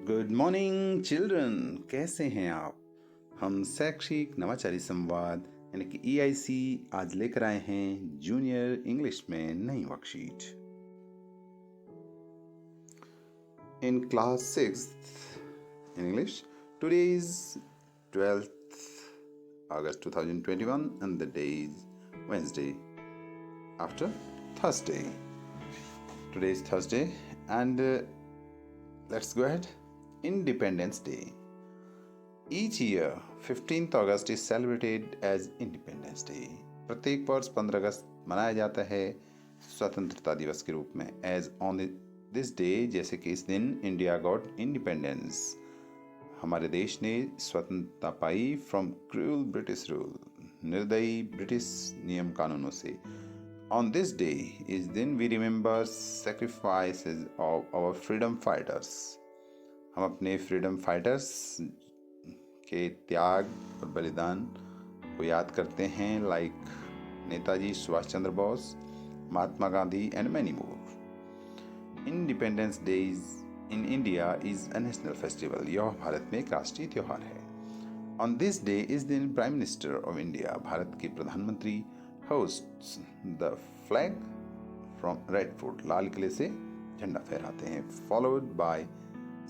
Good morning children, कैसे हैं आप। हम शैक्षिक नवाचारी संवाद यानी कि EIC आज लेकर आए हैं जूनियर इंग्लिश में नई worksheet. In class 6th in English, today is 12th August 2021 and the day is Wednesday after Thursday. Today is Thursday and let's go ahead. Independence Day. Each year, 15th August is celebrated as Independence Day. प्रत्येक वर्ष 15 अगस्त मनाया जाता है स्वतंत्रता दिवस के रूप में। As on this day, जैसे कि इस दिन इंडिया गॉट इंडिपेंडेंस, हमारे देश ने स्वतंत्रता पाई फ्रॉम क्रूअल ब्रिटिश रूल, निर्दयी ब्रिटिश नियम कानूनों से। On this day is then we remember sacrifices of our freedom fighters. हम अपने फ्रीडम फाइटर्स के त्याग और बलिदान को याद करते हैं, like Netaji Subhash Chandra Bose, Mahatma Gandhi and many more. Independence day in India is a national festival. यह भारत में एक राष्ट्रीय त्यौहार है। ऑन दिस डे इज दिन prime minister of India, Bharat के प्रधानमंत्री, hosts the flag from Red Fort, लाल किले से झंडा फहराते हैं, फॉलोड बाय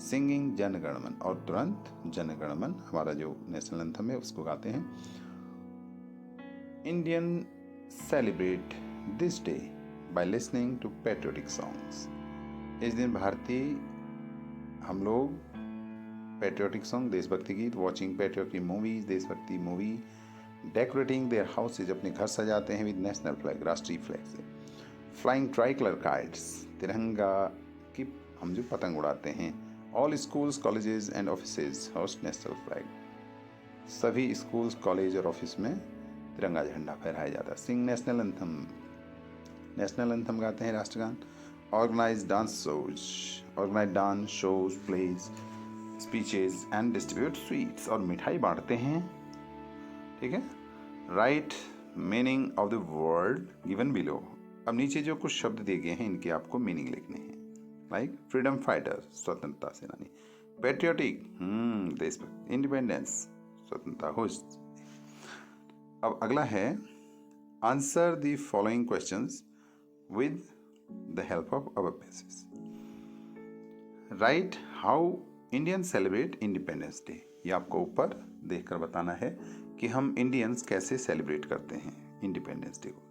सिंगिंग जनगणमन, और तुरंत जनगणमन हमारा जो नेशनल एंथम है उसको गाते हैं। Indian celebrate this day by listening to patriotic songs. इस दिन भारतीय हम लोग पैट्रियोटिक सॉन्ग, देशभक्ति गीत, वॉचिंग पैट्रियोटिक मूवीज, देशभक्ति मूवी, डेकोरेटिंग देयर हाउसेज, अपने घर सजाते हैं विद नेशनल फ्लैग, राष्ट्रीय फ्लैग से, फ्लाइंग ट्राई कलर काइट्स, तिरंगा की हम जो पतंग उड़ाते हैं। All schools, colleges and offices host national flag, सभी स्कूल्स, कॉलेज और ऑफिस में तिरंगा झंडा फहराया जाता है। सिंग नेशनल एंथम, नेशनल एंथम गाते हैं, राष्ट्रगान। Organize dance shows, organize dance shows, plays, speeches and distribute sweets, और मिठाई बांटते हैं, ठीक है। Right meaning of the word given below. अब नीचे जो कुछ शब्द दिए गए हैं इनके आपको मीनिंग लिखने हैं, लाइक फ्रीडम फाइटर, स्वतंत्रता सेनानी, पैट्रियोटिक, देशभक्त, इंडिपेंडेंस, स्वतंत्रता, होस्ट। अब अगला है answer the following questions with the help of our passage. Right how Indian celebrate independence day. ये आपको ऊपर देखकर बताना है कि हम इंडियंस कैसे सेलिब्रेट करते हैं इंडिपेंडेंस डे को।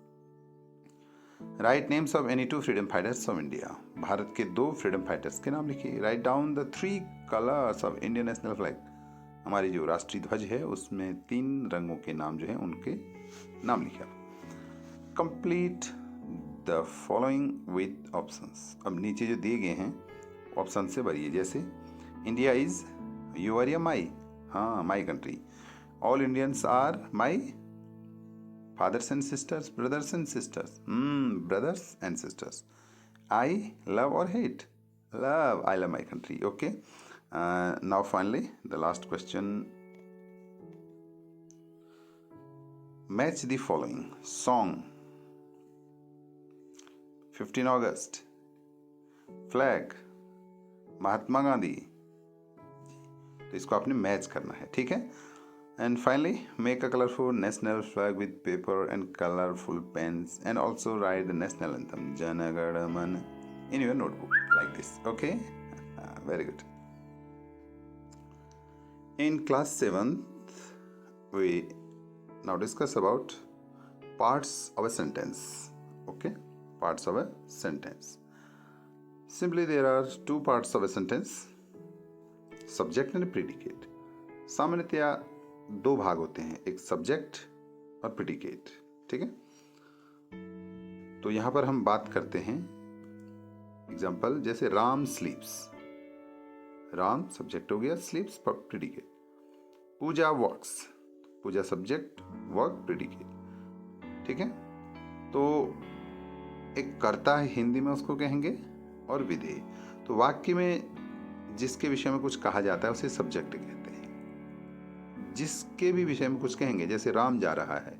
Right names of any two freedom fighters of India. Bharat के 2 फ्रीडम फाइटर्स के नाम लिखिए। Write down the 3 colours of Indian national flag. हमारी जो राष्ट्रीय ध्वज है उसमें 3 रंगों के नाम जो है उनके नाम लिखिए। Complete the following with options. अब नीचे जो दिए गए हैं ऑप्शन से भरिए, जैसे इंडिया इज योर या माई, हाँ my country. All Indians are my fathers and sisters, brothers and sisters, brothers and sisters. I love or hate? Love. I love my country. Okay. Now finally the last question. Match the following song. 15 August. Flag. Mahatma Gandhi. तो इसको आपने match करना है, ठीक है। And finally, make a colorful national flag with paper and colorful pens, and also write the national anthem Jana Gana Mana in your notebook like this. Okay, very good. In class 7th, we now discuss about parts of a sentence. Okay, parts of a sentence. Simply, there are 2 parts of a sentence: subject and predicate. सामान्यतया 2 भाग होते हैं, एक subject और predicate, ठीक है। तो यहां पर हम बात करते हैं एग्जाम्पल, जैसे राम स्लीप्स, राम सब्जेक्ट हो गया, स्लीप्स प्रेडिकेट। पूजा वर्क्स, पूजा सब्जेक्ट, वर्क प्रेडिकेट, ठीक है। तो एक कर्ता है, हिंदी में उसको कहेंगे, और विधेय। तो वाक्य में जिसके विषय में कुछ कहा जाता है उसे सब्जेक्ट कहते हैं। जिसके भी विषय में कुछ कहेंगे, जैसे राम जा रहा है,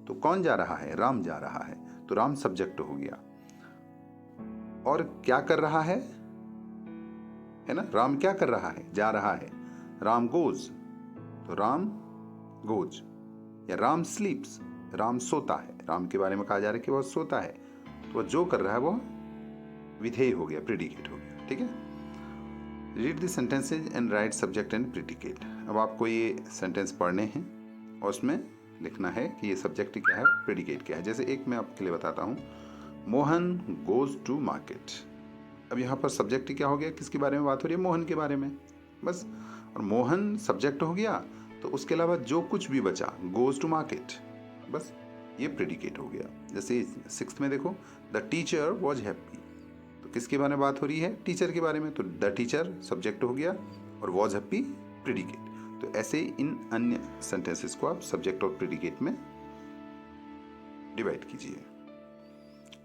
तो कौन जा रहा है? राम जा रहा है, तो राम सब्जेक्ट हो गया। और क्या कर रहा है? है ना। राम क्या कर रहा है, जा रहा है। राम गोज, तो राम गोज। या राम स्लीप्स, राम सोता है। राम के बारे में कहा जा रहा है कि वह सोता है, तो वह जो कर रहा है वो विधेय हो गया, प्रेडिकेट हो गया। ठीक है। Read the sentences and right subject and predicate. अब आपको ये सेंटेंस पढ़ने हैं और उसमें लिखना है कि ये सब्जेक्ट क्या है, प्रेडिकेट क्या है। जैसे एक मैं आपके लिए बताता हूँ, मोहन गोज टू मार्केट। अब यहाँ पर सब्जेक्ट क्या हो गया, किसके बारे में बात हो रही है, मोहन के बारे में, बस। और मोहन सब्जेक्ट हो गया, तो उसके अलावा जो कुछ भी बचा, गोज टू मार्केट, बस ये प्रेडिकेट हो गया। जैसे 6th में देखो, द टीचर वॉज हैप्पी, तो किसके बारे में बात हो रही है, टीचर के बारे में, तो द टीचर सब्जेक्ट हो गया और वॉज हैप्पी प्रेडिकेट। तो ऐसे इन अन्य सेंटेंसेस को आप सब्जेक्ट और प्रेडिकेट में डिवाइड कीजिए।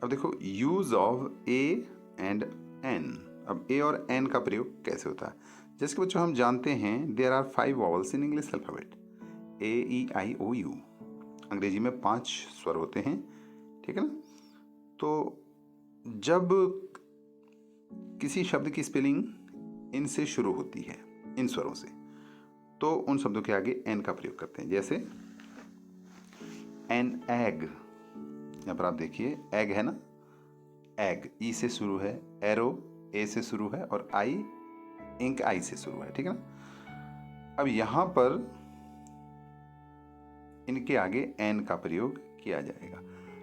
अब देखो, use of a and an. अब ए और एन का प्रयोग कैसे होता है। जैसे कि बच्चों हम जानते हैं, there are 5 vowels in English alphabet, a e i o u. अंग्रेजी में 5 स्वर होते हैं, ठीक है ना। तो जब किसी शब्द की स्पेलिंग इन से शुरू होती है, इन स्वरों से, तो उन शब्दों के आगे एन का प्रयोग करते हैं। जैसे एन एग, यहाँ पर आप देखिए एग है ना, एग ई से शुरू है, एरो ए से शुरू है और आई इंक आई से शुरू है, ठीक है ना। अब यहां पर इनके आगे एन का प्रयोग किया जाएगा।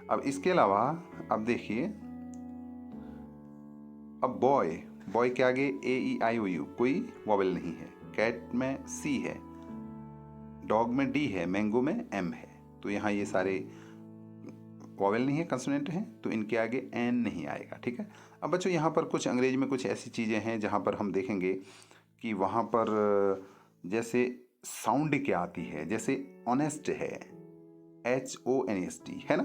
अब इसके अलावा अब देखिए, अब बॉय, बॉय के आगे ए ई आई ओ यू कोई वॉवेल नहीं है, कैट में सी है, डॉग में डी है, मैंगो में एम है, तो यहाँ ये सारे वॉवेल नहीं है, कंसोनेंट हैं, तो इनके आगे एन नहीं आएगा, ठीक है। अब बच्चों यहाँ पर कुछ अंग्रेजी में कुछ ऐसी चीज़ें हैं जहाँ पर हम देखेंगे कि वहाँ पर जैसे साउंड क्या आती है, जैसे ऑनेस्ट है, HONEST है ना,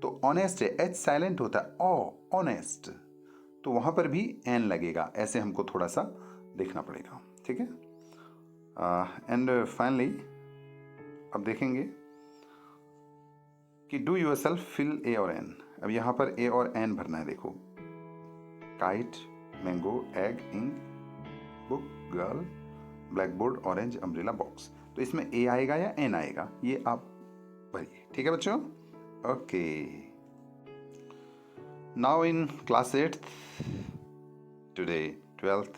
तो ऑनेस्ट है, एच साइलेंट होता है, ऑनेस्ट, तो वहाँ पर भी एन लगेगा। ऐसे हमको थोड़ा सा देखना पड़ेगा, ठीक है। एंड फाइनली अब देखेंगे कि do yourself fill a और एन। अब यहाँ पर ए और एन भरना है। देखो, kite, mango, egg, ink, book, girl, black board, orange, umbrella, box. तो इसमें ए आएगा या एन आएगा, ये आप भरिए, ठीक है बच्चों। Okay, now in class 8th, today 12th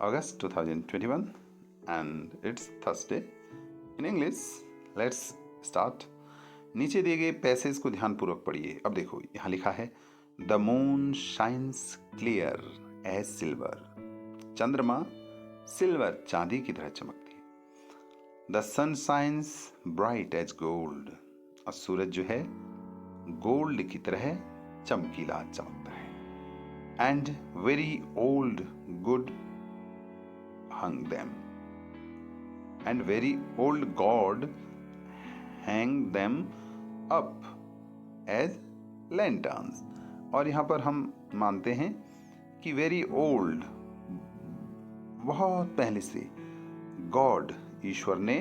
August 2021 and it's Thursday. In English, let's start. नीचे दिए गए पैसेज को ध्यानपूर्वक पढ़िए। अब देखो, यहाँ लिखा है the moon shines clear as silver. चंद्रमा सिल्वर, चांदी की तरह चमकती है। The sun shines bright as gold. और सूरज जो है गोल्ड की तरह चमकीला चमकता है। And very old good hung them. And very old God hang them up as lanterns. और यहाँ पर हम मानते हैं कि वेरी ओल्ड, बहुत पहले से, गॉड ईश्वर ने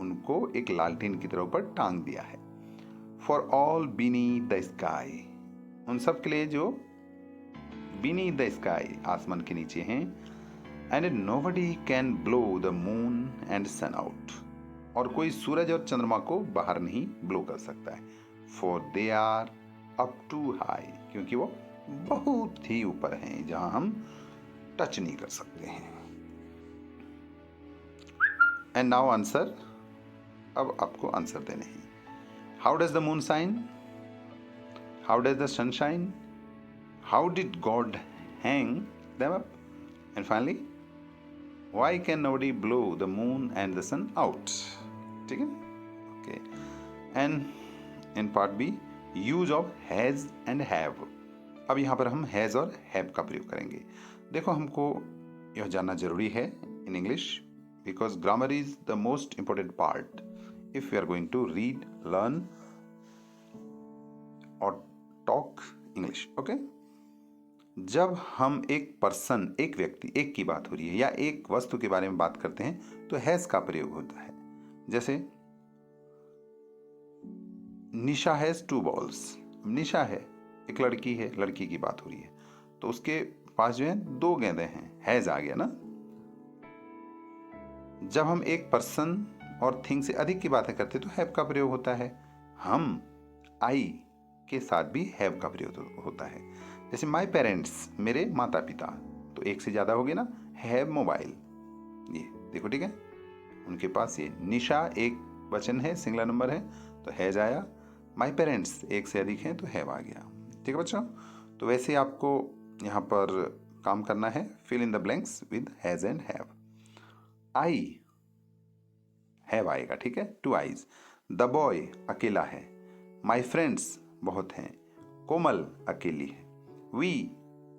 उनको एक लालटेन की तरह ऊपर टांग दिया है। For all beneath the sky, उन सब के लिए जो बीनीथ द स्काई, आसमान के नीचे हैं। And nobody can blow the moon and sun out, और कोई सूरज और चंद्रमा को बाहर नहीं ब्लो कर सकता है। For they are up too high, क्योंकि वो बहुत ही ऊपर हैं, जहां हम टच नहीं कर सकते हैं। एंड नाउ आंसर, अब आपको आंसर देने हैं। How does the moon shine, how does the sun shine, how did God hang them up, and finally why can nobody blow the moon and the sun out, ठीक है। Okay, and in part B, use of has and have. अब यहाँ पर हम has और have का प्रयोग करेंगे। देखो, हमको यह जानना जरूरी है in English, because grammar is the most important part if we are going to read, learn और टॉक इंग्लिश। ओके, जब हम एक पर्सन, एक व्यक्ति, एक की बात हो रही है या एक वस्तु के बारे में बात करते हैं, तो हैज का प्रयोग होता है। जैसे निशा हैज 2 balls। निशा है, एक लड़की है, लड़की की बात हो रही है, तो उसके पास जो है 2 गेंदें हैं, हैज आ गया ना। जब हम एक पर्सन और थिंग से अधिक की बातें करते तो हैव का प्रयोग होता है। हम आई के साथ भी हैव का प्रयोग होता है। जैसे माई पेरेंट्स, मेरे माता पिता, तो एक से ज़्यादा हो गया ना, हैव मोबाइल, ये देखो ठीक है, उनके पास ये। निशा एक वचन है, सिंगुलर नंबर है, तो हैज आया। माई पेरेंट्स एक से अधिक हैं तो हैव आ गया। ठीक है बच्चों, तो वैसे आपको यहाँ पर काम करना है, fill in the blanks with has and have. I have आएगा, ठीक है, 2 आईज। द बॉय अकेला है। माई फ्रेंड्स बहुत हैं। कोमल अकेली है। वी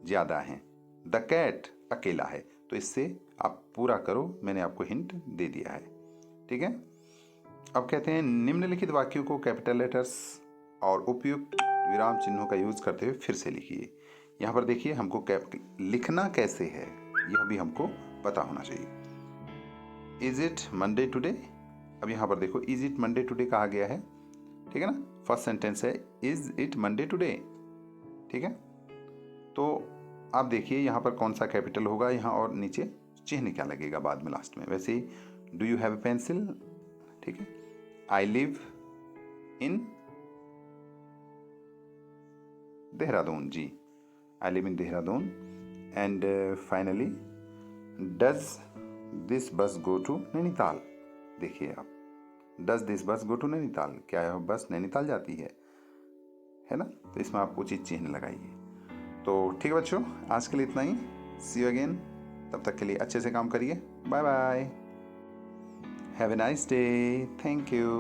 ज़्यादा हैं। द कैट अकेला है। तो इससे आप पूरा करो, मैंने आपको हिंट दे दिया है। ठीक है, अब कहते हैं निम्नलिखित वाक्यों को कैपिटल लेटर्स और उपयुक्त विराम चिन्हों का यूज करते हुए फिर से लिखिए। यहाँ पर देखिए हमको लिखना कैसे है यह भी हमको पता होना चाहिए। इज इट मंडे टुडे, अब यहाँ पर देखो इज इट मंडे टुडे कहा गया है, ठीक है ना। फर्स्ट सेंटेंस है इज इट मंडे टुडे, ठीक है। तो आप देखिए यहाँ पर कौन सा कैपिटल होगा यहाँ, और नीचे चिन्ह क्या लगेगा बाद में लास्ट में। वैसे ही do you have a pencil, ठीक है। आई लिव इन देहरादून, जी I live in Dehradun. And finally does this bus go to Nainital, देखिए आप, does this bus go to Nainital, क्या यह बस नैनीताल जाती है ना। तो इसमें आप उचित चिन्ह लगाइए। तो ठीक है बच्चों, आज के लिए इतना ही। सी यू अगेन, तब तक के लिए अच्छे से काम करिए। Bye bye, have a nice day, thank you.